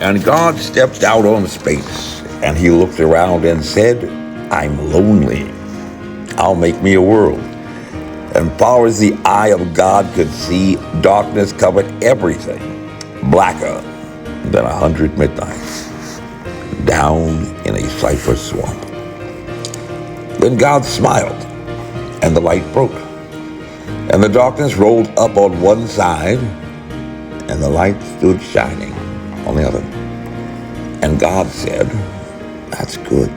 And God stepped out on space, and he looked around and said, I'm lonely. I'll make me a world. And far as the eye of God could see, darkness covered everything, blacker than 100 midnights, down in a cypress swamp. Then God smiled, and the light broke, and the darkness rolled up on one side, and the light stood shining on the other. And God said, that's good.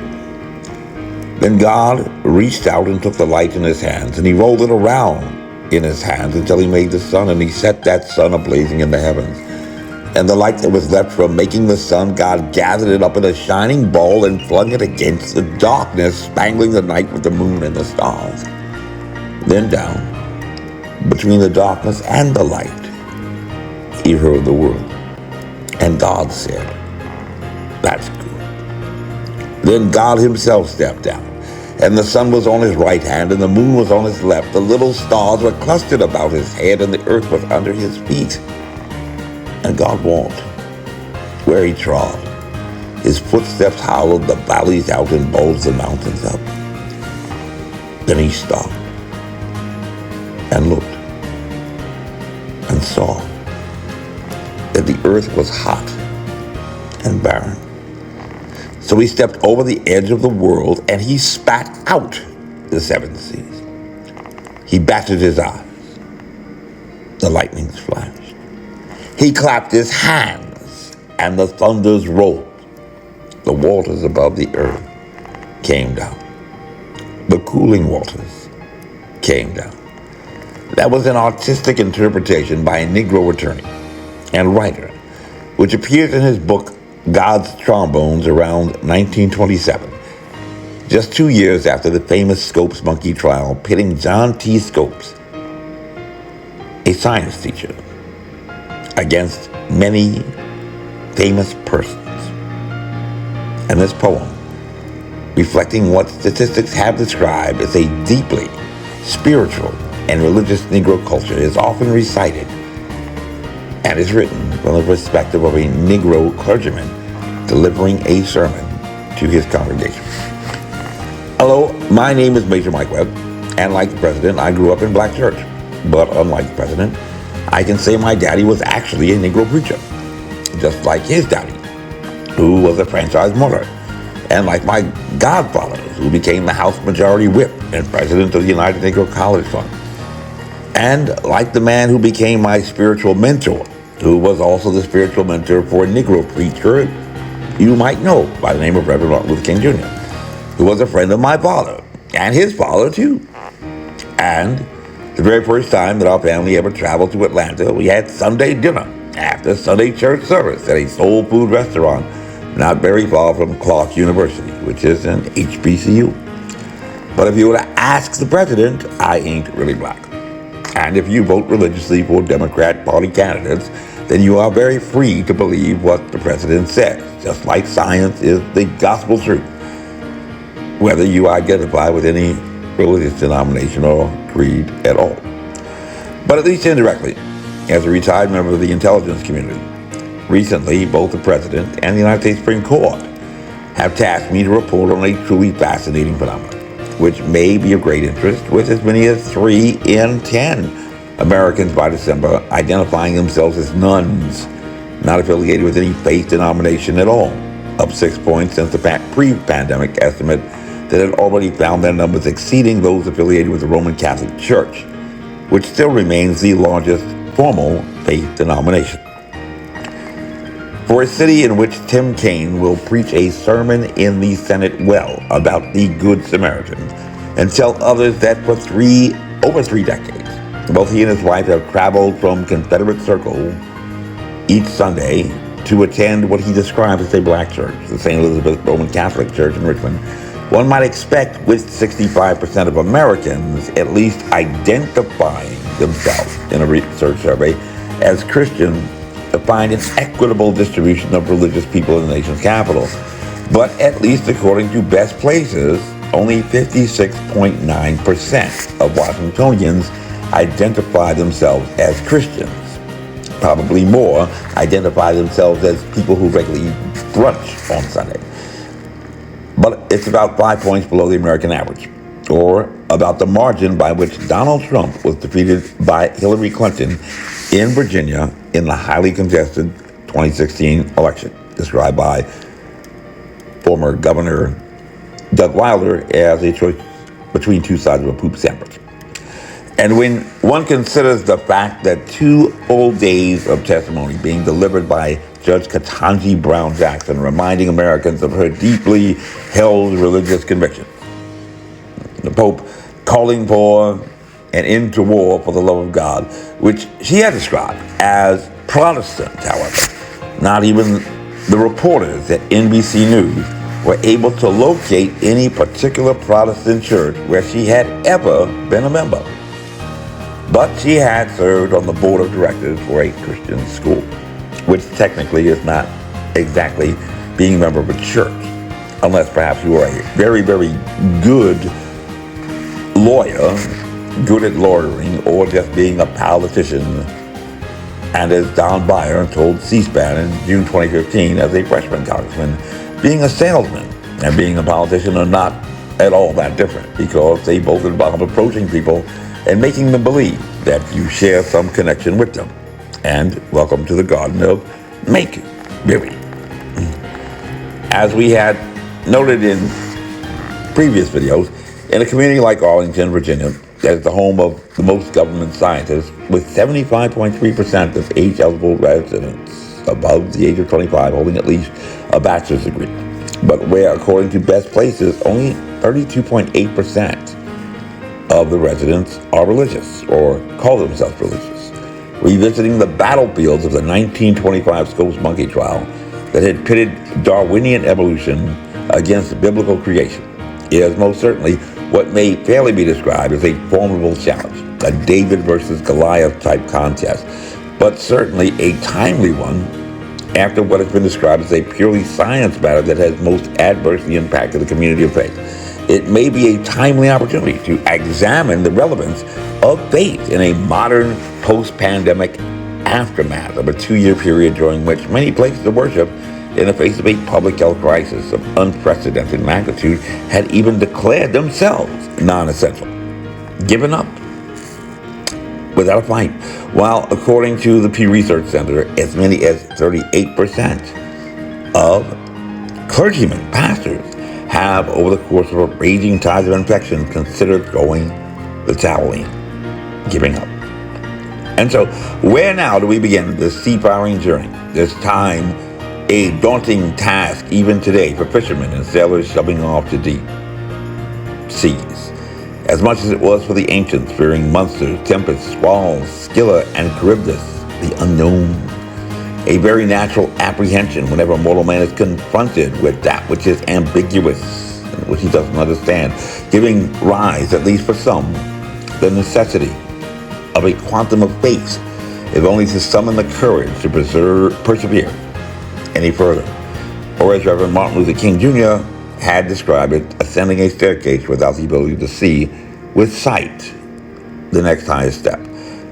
Then God reached out and took the light in his hands, and he rolled it around in his hands until he made the sun, and he set that sun ablazing in the heavens. And the light that was left from making the sun, God gathered it up in a shining ball and flung it against the darkness, spangling the night with the moon and the stars. Then down, between the darkness and the light, he heard the word. And God said, that's good. Then God himself stepped down, and the sun was on his right hand, and the moon was on his left. The little stars were clustered about his head, and the earth was under his feet. And God walked where he trod. His footsteps hollowed the valleys out and bulged the mountains up. Then he stopped and looked and saw that the earth was hot and barren. So he stepped over the edge of the world, and he spat out the seven seas. He batted his eyes. The lightnings flashed. He clapped his hands, and the thunders rolled. The waters above the earth came down. The cooling waters came down. That was an artistic interpretation by a Negro attorney and writer, which appeared in his book, God's Trombones, around 1927, just 2 years after the famous Scopes monkey trial pitting John T. Scopes, a science teacher, against many famous persons. And this poem, reflecting what statistics have described as a deeply spiritual and religious Negro culture, is often recited and is written from the perspective of a Negro clergyman delivering a sermon to his congregation. Hello, my name is Major Mike Webb, and like the president, I grew up in black church. But unlike the president, I can say my daddy was actually a Negro preacher, just like his daddy, who was a franchise martyr, and like my godfather, who became the House Majority Whip and president of the United Negro College Fund, and like the man who became my spiritual mentor, who was also the spiritual mentor for a Negro preacher you might know by the name of Reverend Martin Luther King Jr., who was a friend of my father, and his father too. And the very first time that our family ever traveled to Atlanta, we had Sunday dinner after Sunday church service at a soul food restaurant not very far from Clark University, which is an HBCU. But if you were to ask the president, I ain't really black. And if you vote religiously for Democrat Party candidates, then you are very free to believe what the president says, just like science is the gospel truth, whether you identify with any religious denomination or creed at all. But at least indirectly, as a retired member of the intelligence community, recently both the president and the United States Supreme Court have tasked me to report on a truly fascinating phenomenon, which may be of great interest, with as many as 3 in 10 Americans by December identifying themselves as nuns, not affiliated with any faith denomination at all, up 6 points since the pre-pandemic estimate that had already found their numbers exceeding those affiliated with the Roman Catholic Church, which still remains the largest formal faith denomination. For a city in which Tim Kaine will preach a sermon in the Senate well about the Good Samaritan and tell others that for over three decades, both he and his wife have traveled from Confederate Circle each Sunday to attend what he describes as a black church, the St. Elizabeth Roman Catholic Church in Richmond, one might expect with 65% of Americans at least identifying themselves in a research survey as Christian to find an equitable distribution of religious people in the nation's capital. But at least according to Best Places, only 56.9% of Washingtonians identify themselves as Christians. probably more, identify themselves as people who regularly eat brunch on Sunday. But it's about 5 points below the American average, or about the margin by which Donald Trump was defeated by Hillary Clinton in Virginia in the highly contested 2016 election, described by former Governor Doug Wilder as a choice between two sides of a poop sandwich. And when one considers the fact that 2 full days of testimony being delivered by Judge Ketanji Brown Jackson, reminding Americans of her deeply held religious convictions, the Pope calling for an end to war for the love of God, which she had described as Protestant, however, not even the reporters at NBC News were able to locate any particular Protestant church where she had ever been a member. But she had served on the board of directors for a Christian school, which technically is not exactly being a member of a church, unless perhaps you are a very, very good lawyer, good at lawyering, or just being a politician. And as Don Beyer told C-SPAN in June 2015 as a freshman congressman, being a salesman and being a politician are not at all that different, because they both involve approaching people and making them believe that you share some connection with them. And welcome to the garden of make-believe. As we had noted in previous videos, in a community like Arlington, Virginia, that is the home of the most government scientists, with 75.3% of age-eligible residents above the age of 25 holding at least a bachelor's degree, but where, according to Best Places, only 32.8% of the residents are religious or call themselves religious, revisiting the battlefields of the 1925 Scopes monkey trial that had pitted Darwinian evolution against biblical creation, is most certainly what may fairly be described as a formidable challenge, a David versus Goliath type contest, but certainly a timely one after what has been described as a purely science matter that has most adversely impacted the community of faith. It may be a timely opportunity to examine the relevance of faith in a modern post-pandemic aftermath of a 2-year period during which many places of worship, in the face of a public health crisis of unprecedented magnitude, had even declared themselves non-essential, given up without a fight, while according to the Pew Research Center, as many as 38% of clergymen, pastors, have, over the course of a raging tide of infection, considered throwing the towel in, giving up. And so, where now do we begin this seafaring journey? This time, a daunting task even today for fishermen and sailors shoving off to deep seas, as much as it was for the ancients fearing monsters, tempests, squalls, Scylla, and Charybdis, the unknown. A very natural apprehension whenever mortal man is confronted with that which is ambiguous and which he doesn't understand, giving rise, at least for some, the necessity of a quantum of faith, if only to summon the courage to persevere any further. Or as Reverend Martin Luther King Jr. had described it, ascending a staircase without the ability to see with sight the next highest step,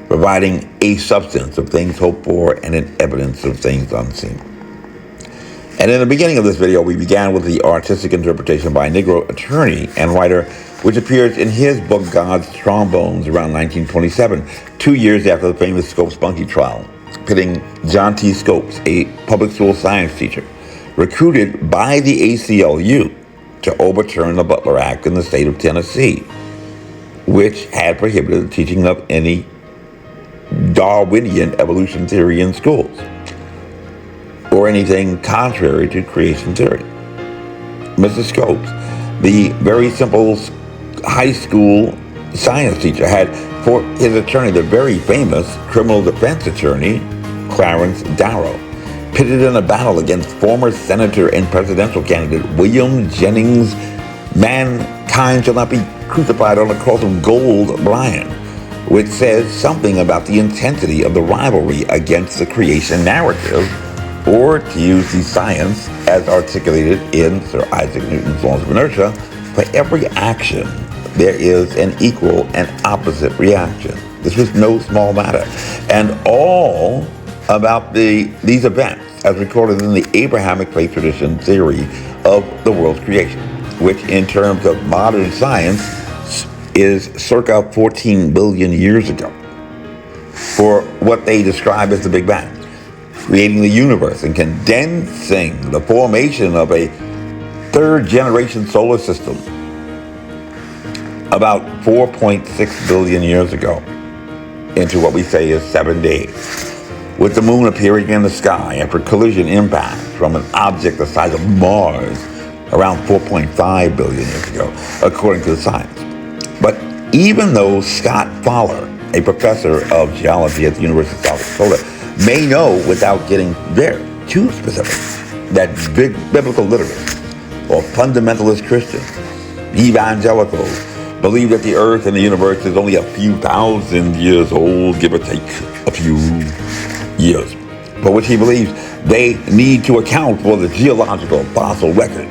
providing a substance of things hoped for and an evidence of things unseen. And in the beginning of this video, we began with the artistic interpretation by a Negro attorney and writer, which appears in his book God's Trombones around 1927, 2 years after the famous Scopes monkey trial, pitting John T. Scopes, a public school science teacher, recruited by the ACLU to overturn the Butler Act in the state of Tennessee, which had prohibited the teaching of any Darwinian evolution theory in schools, or anything contrary to creation theory. Mr. Scopes, the very simple high school science teacher, had for his attorney the very famous criminal defense attorney, Clarence Darrow, pitted in a battle against former senator and presidential candidate William Jennings "Mankind Shall Not Be Crucified on a Cross of Gold" Bryan, which says something about the intensity of the rivalry against the creation narrative, or to use the science as articulated in Sir Isaac Newton's laws of inertia, for every action there is an equal and opposite reaction. This was no small matter. And all about these events as recorded in the Abrahamic faith tradition theory of the world's creation, which in terms of modern science is circa 14 billion years ago, for what they describe as the Big Bang, creating the universe and condensing the formation of a third generation solar system about 4.6 billion years ago into what we say is 7 days, with the moon appearing in the sky after collision impact from an object the size of Mars around 4.5 billion years ago, according to the science. But even though Scott Fowler, a professor of geology at the University of South Dakota, may know without getting very too specific that big biblical literates or fundamentalist Christians, evangelicals, believe that the earth and the universe is only a few thousand years old, give or take a few years, for which he believes they need to account for the geological fossil record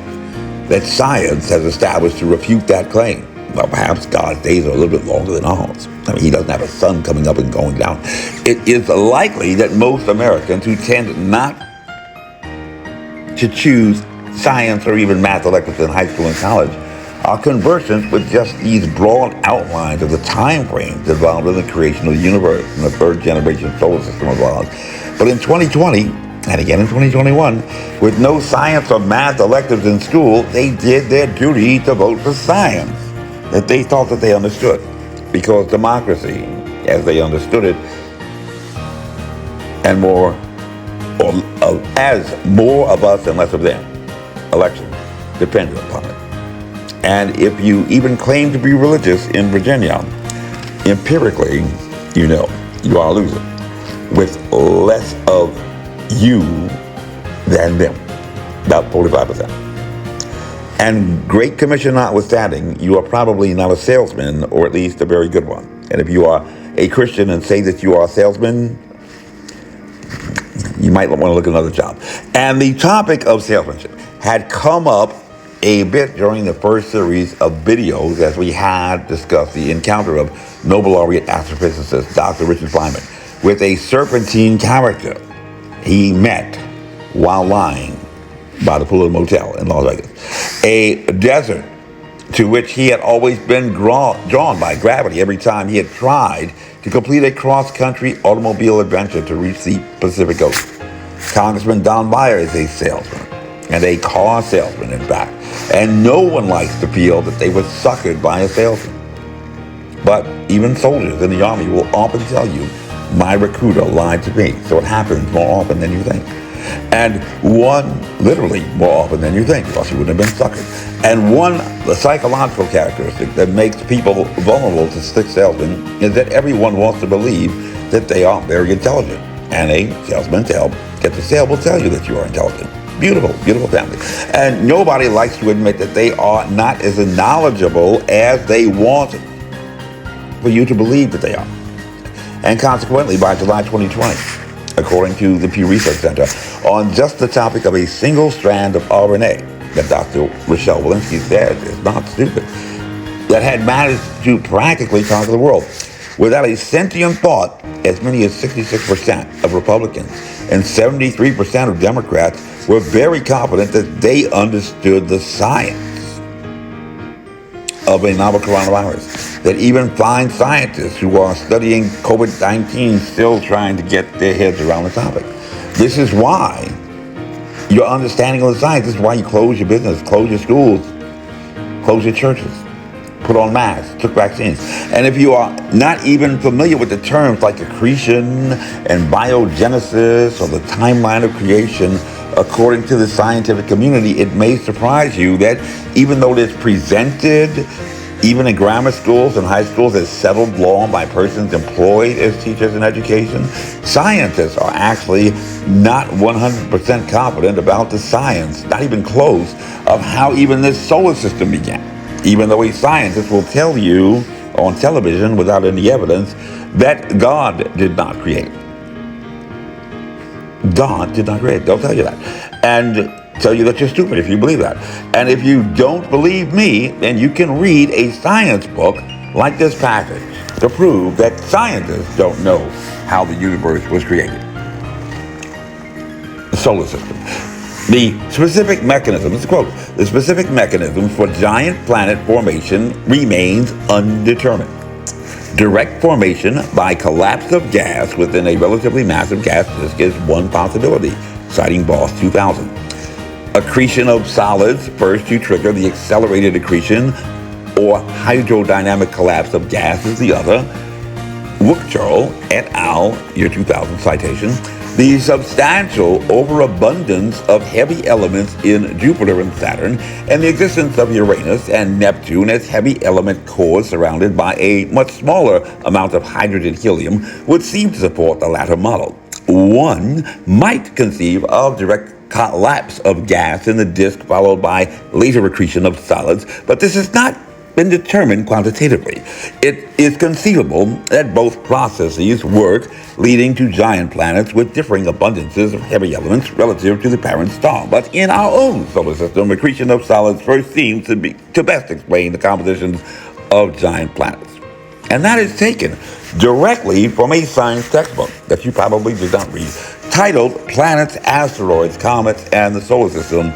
that science has established to refute that claim. Well, perhaps God's days are a little bit longer than ours. I mean, he doesn't have a sun coming up and going down. It is likely that most Americans who tend not to choose science or even math electives in high school and college are conversant with just these broad outlines of the time frames involved in the creation of the universe and the third generation solar system of ours. But in 2020, and again in 2021, with no science or math electives in school, they did their duty to vote for science that they thought that they understood. Because democracy, as they understood it, and more, or as more of us and less of them, elections depended upon it. And if you even claim to be religious in Virginia, empirically, you know, you are a loser with less of you than them, about 45%. And Great Commission notwithstanding, you are probably not a salesman, or at least a very good one. And if you are a Christian and say that you are a salesman, you might want to look at another job. And the topic of salesmanship had come up a bit during the first series of videos as we had discussed the encounter of Nobel laureate astrophysicist Dr. Richard Feynman with a serpentine character he met while lying by the pool of a motel in Las Vegas, a desert to which he had always been drawn by gravity every time he had tried to complete a cross-country automobile adventure to reach the Pacific Ocean. Congressman Don Meyer is a salesman, and a car salesman, in fact. And no one likes to feel that they were suckered by a salesman. But even soldiers in the Army will often tell you, my recruiter lied to me. So it happens more often than you think. And literally more often than you think, or else you wouldn't have been suckered. And the psychological characteristic that makes people vulnerable to slick salesmen is that everyone wants to believe that they are very intelligent. And a salesman to help get the sale will tell you that you are intelligent. Beautiful, beautiful family. And nobody likes to admit that they are not as knowledgeable as they want for you to believe that they are. And consequently, by July 2020, according to the Pew Research Center, on just the topic of a single strand of RNA that Dr. Rochelle Walensky said is not stupid, that had managed to practically conquer the world. Without a sentient thought, as many as 66% of Republicans and 73% of Democrats were very confident that they understood the science of a novel coronavirus, that even fine scientists who are studying COVID-19 still trying to get their heads around the topic. This is why your understanding of the science, this is why you close your business, close your schools, close your churches, put on masks, took vaccines. And if you are not even familiar with the terms like accretion and biogenesis or the timeline of creation, according to the scientific community, it may surprise you that even though it is presented, even in grammar schools and high schools, as settled law by persons employed as teachers in education, scientists are actually not 100% confident about the science, not even close, of how even this solar system began. Even though a scientist will tell you on television without any evidence that God did not create. God did not create. They'll tell you that. And tell you that you're stupid if you believe that. And if you don't believe me, then you can read a science book like this passage to prove that scientists don't know how the universe was created. solar system. The specific mechanism, this is a quote, the specific mechanism for giant planet formation remains undetermined. Direct formation by collapse of gas within a relatively massive gas disk is one possibility, citing Boss 2000. Accretion of solids first to trigger the accelerated accretion or hydrodynamic collapse of gas is the other. Wukchel et al., year 2000 citation. The substantial overabundance of heavy elements in Jupiter and Saturn, and the existence of Uranus and Neptune as heavy element cores surrounded by a much smaller amount of hydrogen helium would seem to support the latter model. One might conceive of direct collapse of gas in the disk followed by later accretion of solids, but this has not been determined quantitatively. It is conceivable that both processes work, leading to giant planets with differing abundances of heavy elements relative to the parent star. But in our own solar system, accretion of solids first seems to best explain the compositions of giant planets. And that is taken directly from a science textbook that you probably did not read, titled Planets, Asteroids, Comets, and the Solar System,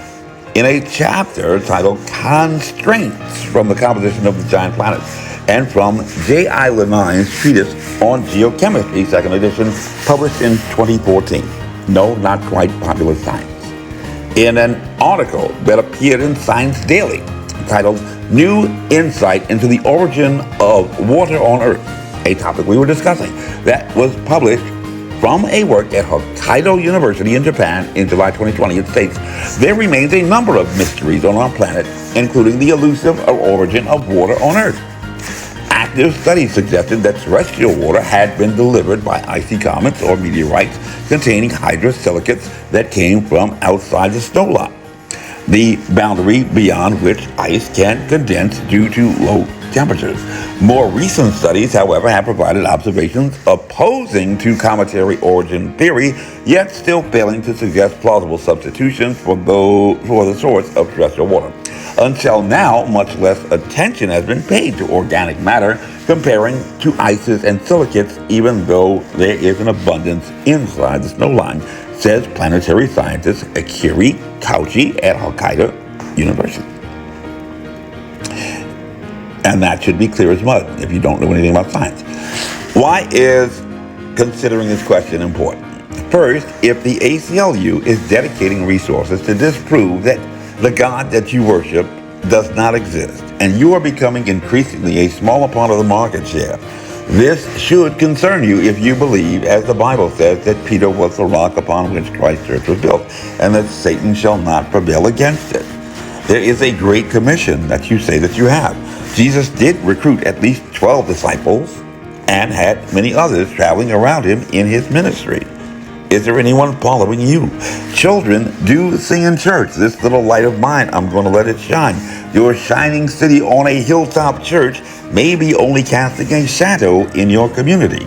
in a chapter titled Constraints from the Composition of the Giant Planets, and from J.I. Levine's treatise on geochemistry, second edition, published in 2014. No, not quite Popular Science. In an article that appeared in Science Daily, titled New Insight into the Origin of Water on Earth, a topic we were discussing, that was published from a work at Hokkaido University in Japan in July 2020, it states, there remains a number of mysteries on our planet, including the elusive origin of water on Earth. Active studies suggested that terrestrial water had been delivered by icy comets or meteorites containing hydrosilicates that came from outside the snow line, the boundary beyond which ice can condense due to low temperatures. More recent studies, however, have provided observations opposing to cometary origin theory, yet still failing to suggest plausible substitutions for the source of terrestrial water. Until now, much less attention has been paid to organic matter, comparing to ices and silicates, even though there is an abundance inside the snow line, says planetary scientist Akiri Kauchi at Hokkaido University. And that should be clear as mud if you don't know anything about science. Why is considering this question important? First, if the ACLU is dedicating resources to disprove that the God that you worship does not exist, and you are becoming increasingly a smaller part of the market share, this should concern you if you believe, as the Bible says, that Peter was the rock upon which Christ's church was built, and that Satan shall not prevail against it. There is a great commission that you say that you have. Jesus did recruit at least 12 disciples and had many others traveling around him in his ministry. Is there anyone following you? Children do sing in church, this little light of mine, I'm going to let it shine. Your shining city on a hilltop church may be only casting a shadow in your community.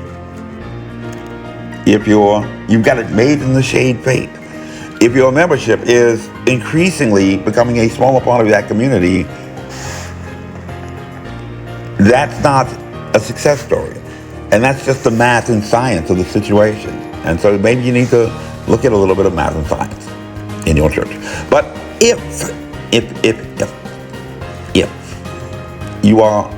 If you've got it made in the shade faith. If your membership is increasingly becoming a smaller part of that community, that's not a success story. And that's just the math and science of the situation. And so maybe you need to look at a little bit of math and science in your church. But if you are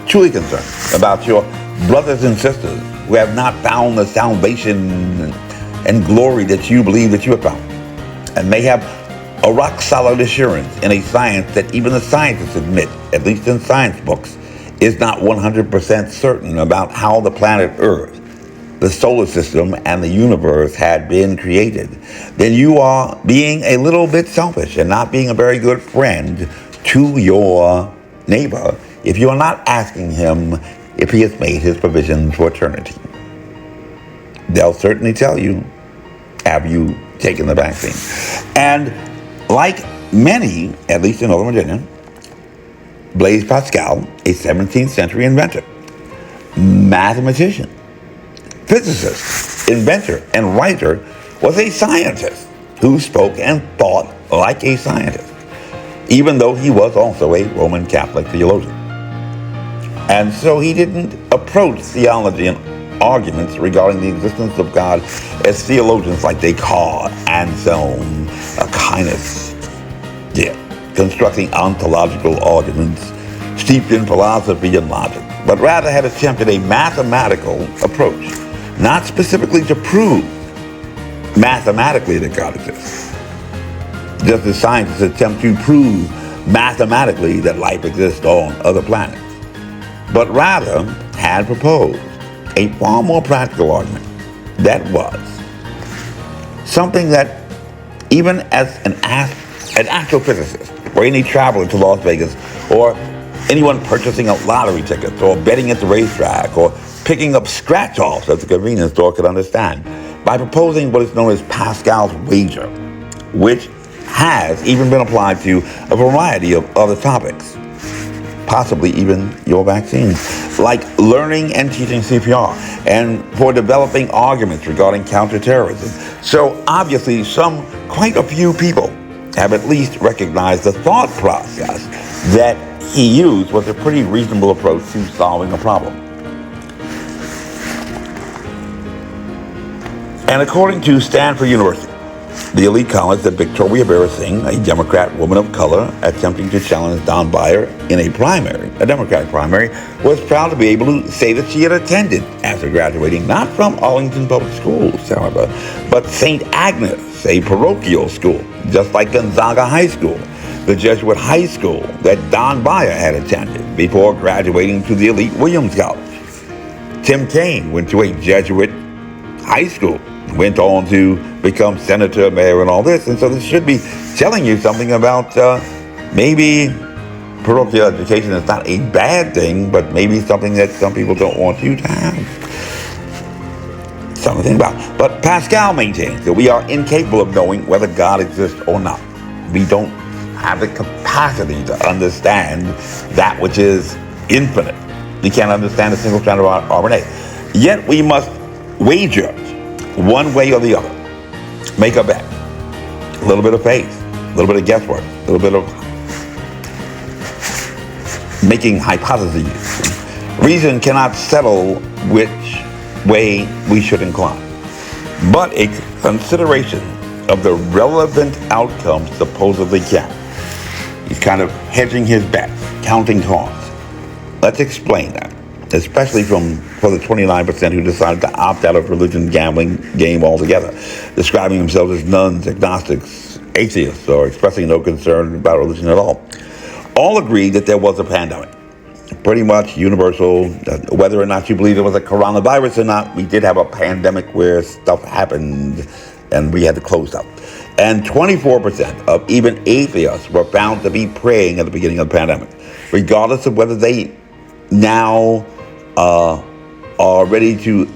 truly concerned about your brothers and sisters who have not found the salvation and glory that you believe that you have found, and may have a rock-solid assurance in a science that even the scientists admit, at least in science books, is not 100% certain about how the planet Earth, the solar system, and the universe had been created, then you are being a little bit selfish and not being a very good friend to your neighbor if you are not asking him if he has made his provisions for eternity. They'll certainly tell you, have you taken the vaccine? And like many, at least in Northern Virginia, Blaise Pascal, a 17th century inventor, mathematician, physicist, inventor, and writer, was a scientist who spoke and thought like a scientist, even though he was also a Roman Catholic theologian. And so he didn't approach theology and arguments regarding the existence of God as theologians like Descartes, Anselm, Aquinas did, constructing ontological arguments steeped in philosophy and logic, but rather had attempted a mathematical approach, not specifically to prove mathematically that God exists, just as scientists attempt to prove mathematically that life exists on other planets, but rather had proposed a far more practical argument that was something that even as an astrophysicist or any traveler to Las Vegas or anyone purchasing a lottery ticket or betting at the racetrack or picking up scratch-offs at the convenience store could understand by proposing what is known as Pascal's wager, which has even been applied to a variety of other topics, possibly even your vaccine, like learning and teaching CPR, and for developing arguments regarding counterterrorism. So obviously quite a few people have at least recognized the thought process that he used was a pretty reasonable approach to solving a problem. And according to Stanford University, the elite college that Victoria Beresing, a Democrat woman of color attempting to challenge Don Beyer in a Democratic primary, was proud to be able to say that she had attended after graduating, not from Arlington Public Schools, however, but St. Agnes, a parochial school, just like Gonzaga High School, the Jesuit high school that Don Beyer had attended before graduating to the elite Williams College. Tim Kaine went to a Jesuit high school, went on to become senator, mayor, and all this. And so this should be telling you something about maybe parochial education is not a bad thing, but maybe something that some people don't want you to have. Something to think about. But Pascal maintains that we are incapable of knowing whether God exists or not. We don't have the capacity to understand that which is infinite. We can't understand a single strand of RNA. Yet we must wager one way or the other. Make a bet. A little bit of faith, a little bit of guesswork, a little bit of making hypotheses. Reason cannot settle which way we should incline, but a consideration of the relevant outcomes supposedly can. He's kind of hedging his bets, counting costs. Let's explain that, especially for the 29% who decided to opt out of religion gambling game altogether, describing themselves as nuns, agnostics, atheists, or expressing no concern about religion at all. All agreed that there was a pandemic, pretty much universal. Whether or not you believe it was a coronavirus or not, we did have a pandemic where stuff happened and we had to close up. And 24% of even atheists were found to be praying at the beginning of the pandemic, regardless of whether they now are ready to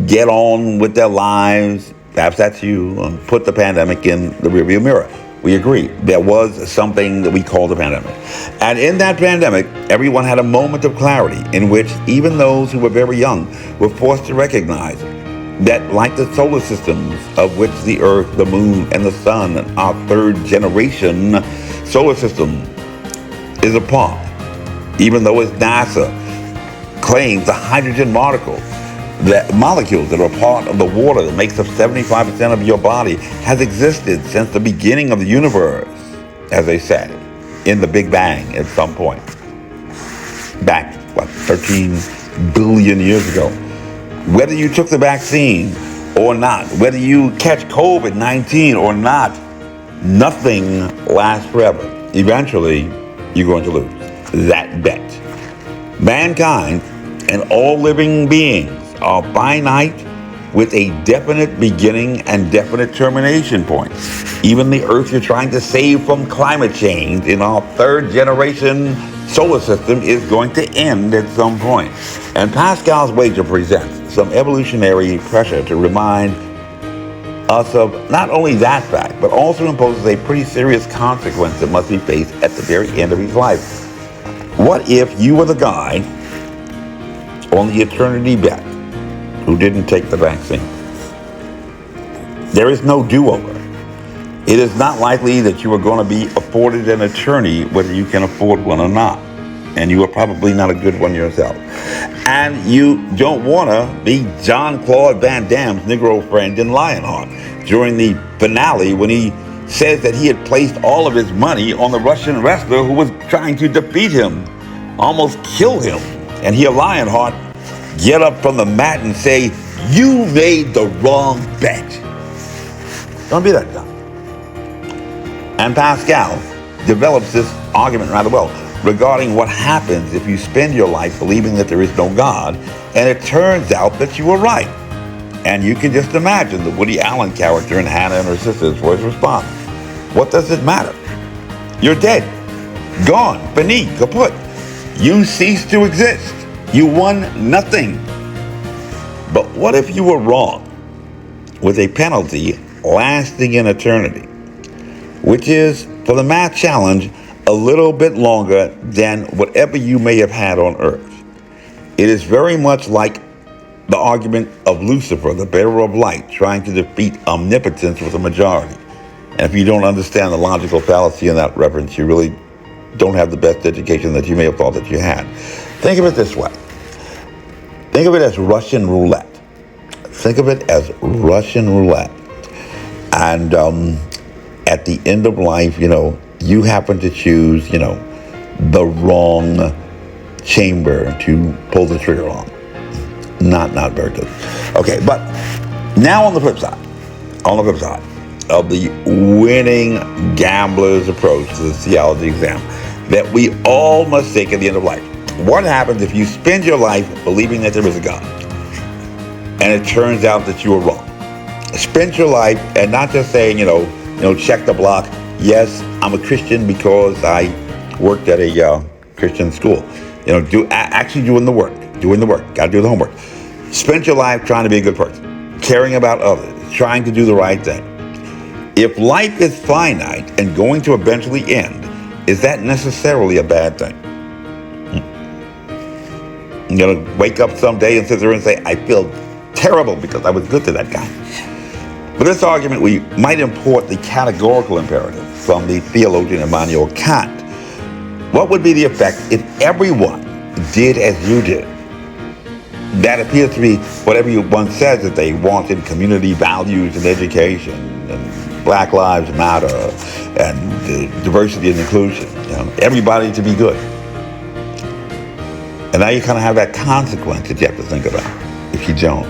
get on with their lives. Perhaps that's you, and put the pandemic in the rearview mirror. We agree. There was something that we call the pandemic. And in that pandemic, everyone had a moment of clarity in which even those who were very young were forced to recognize that, like the solar systems of which the Earth, the Moon, and the Sun, our third generation solar system, is a part, even though as NASA claims the hydrogen molecules that are part of the water that makes up 75% of your body has existed since the beginning of the universe, as they said, in the Big Bang at some point. Back, 13 billion years ago. Whether you took the vaccine or not, whether you catch COVID-19 or not, nothing lasts forever. Eventually, you're going to lose that bet. Mankind and all living beings are finite with a definite beginning and definite termination point. Even the Earth you're trying to save from climate change in our third generation solar system is going to end at some point. And Pascal's wager presents some evolutionary pressure to remind us of not only that fact, but also imposes a pretty serious consequence that must be faced at the very end of his life. What if you were the guy on the eternity bet who didn't take the vaccine? There is no do-over. It is not likely that you are going to be afforded an attorney whether you can afford one or not. and you are probably not a good one yourself. And you don't want to be Jean-Claude Van Damme's Negro friend in Lionheart during the finale when he says that he had placed all of his money on the Russian wrestler who was trying to defeat him, almost kill him. And hear Lionheart get up from the mat and say, "You made the wrong bet." Don't be that guy. And Pascal develops this argument rather well regarding what happens if you spend your life believing that there is no God, and it turns out that you were right. And you can just imagine the Woody Allen character in Hannah and her sisters for his response. What does it matter? You're dead. Gone. Fini. Kaput. You cease to exist. You won nothing. But what if you were wrong, with a penalty lasting in eternity, which is, for the math challenge, a little bit longer than whatever you may have had on earth? It is very much like the argument of Lucifer, the bearer of light, trying to defeat omnipotence with a majority. And if you don't understand the logical fallacy in that reference, you really don't have the best education that you may have thought that you had. Think of it this way. Think of it as Russian roulette. Think of it as Russian roulette. And at the end of life, you happen to choose, the wrong chamber to pull the trigger on. Not very good. Okay, but now on the flip side of the winning gambler's approach to the theology exam that we all must take at the end of life. What happens if you spend your life believing that there is a God, and it turns out that you were wrong? Spend your life and not just saying, check the block. Yes, I'm a Christian because I worked at a Christian school. Actually doing the work. Got to do the homework. Spend your life trying to be a good person, caring about others, trying to do the right thing. If life is finite and going to eventually end, is that necessarily a bad thing? You're going to wake up someday and sit there and say, I feel terrible because I was good to that guy. For this argument, we might import the categorical imperative from the theologian Immanuel Kant. What would be the effect if everyone did as you did? That appears to be what everyone says that they wanted: community values and education, and Black Lives Matter, and diversity and inclusion. Everybody to be good. And now you kind of have that consequence that you have to think about if you don't.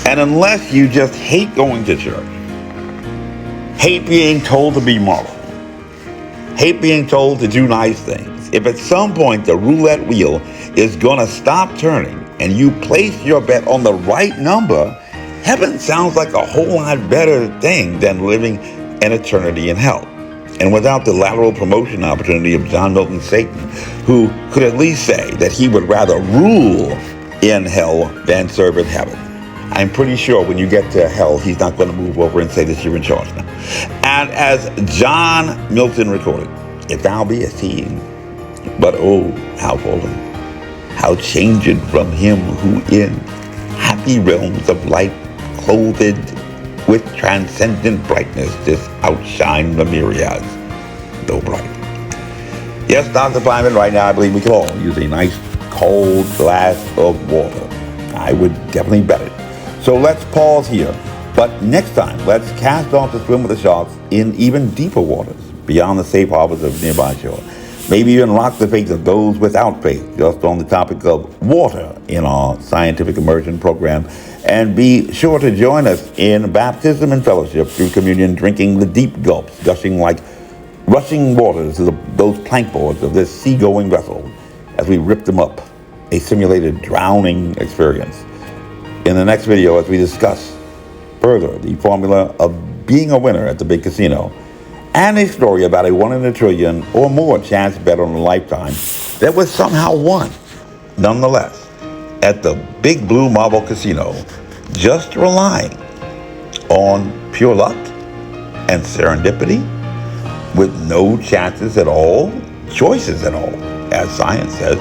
And unless you just hate going to church, hate being told to be moral, hate being told to do nice things, if at some point the roulette wheel is going to stop turning and you place your bet on the right number, heaven sounds like a whole lot better thing than living an eternity in hell. And without the lateral promotion opportunity of John Milton's Satan, who could at least say that he would rather rule in hell than serve in heaven. I'm pretty sure when you get to hell, he's not going to move over and say that you're in charge now. And as John Milton recorded, if thou be a seeing, but oh, how fallen, how changed from him who in happy realms of light clothed with transcendent brightness does outshine the myriads, though bright. Yes, Dr. Feynman, right now I believe we can all use a nice cold glass of water. I would definitely bet it. So let's pause here. But next time, let's cast off to swim with the sharks in even deeper waters, beyond the safe harbors of nearby shore. Maybe even rock the faith of those without faith, just on the topic of water in our scientific immersion program. And be sure to join us in baptism and fellowship through communion, drinking the deep gulps, gushing like rushing waters to those plank boards of this seagoing vessel as we rip them up, a simulated drowning experience. In the next video, as we discuss further the formula of being a winner at the big casino, and a story about a 1 in a trillion or more chance bet on a lifetime that was somehow won, nonetheless, at the Big Blue Marble Casino, just relying on pure luck and serendipity with no chances at all, choices at all, as science says,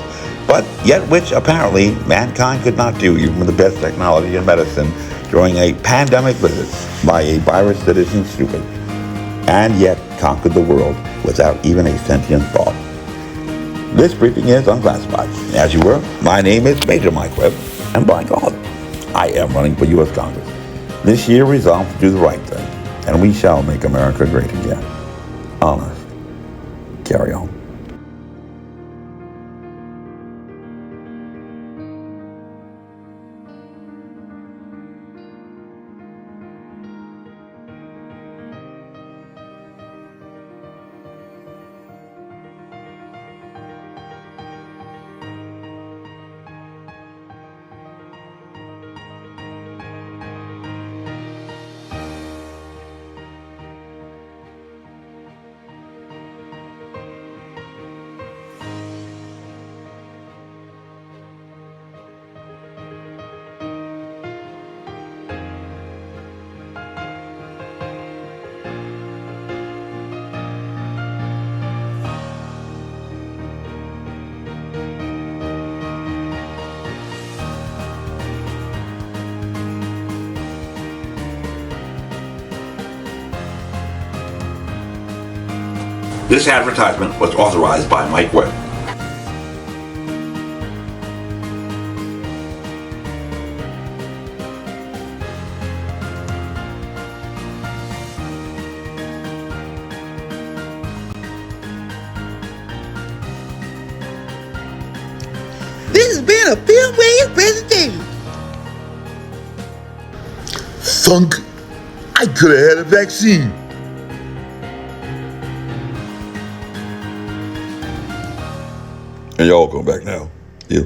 but yet which apparently mankind could not do even with the best technology in medicine during a pandemic visit by a virus that isn't stupid, and yet conquered the world without even a sentient thought. This briefing is unclassified. As you were, my name is Major Mike Webb, and by God, I am running for U.S. Congress. This year resolved to do the right thing, and we shall make America great again. Honest. Carry on. This advertisement was authorized by Mike Webb. This has been a Pew Research presentation. Thunk, I could have had a vaccine. And y'all come back now. Yeah.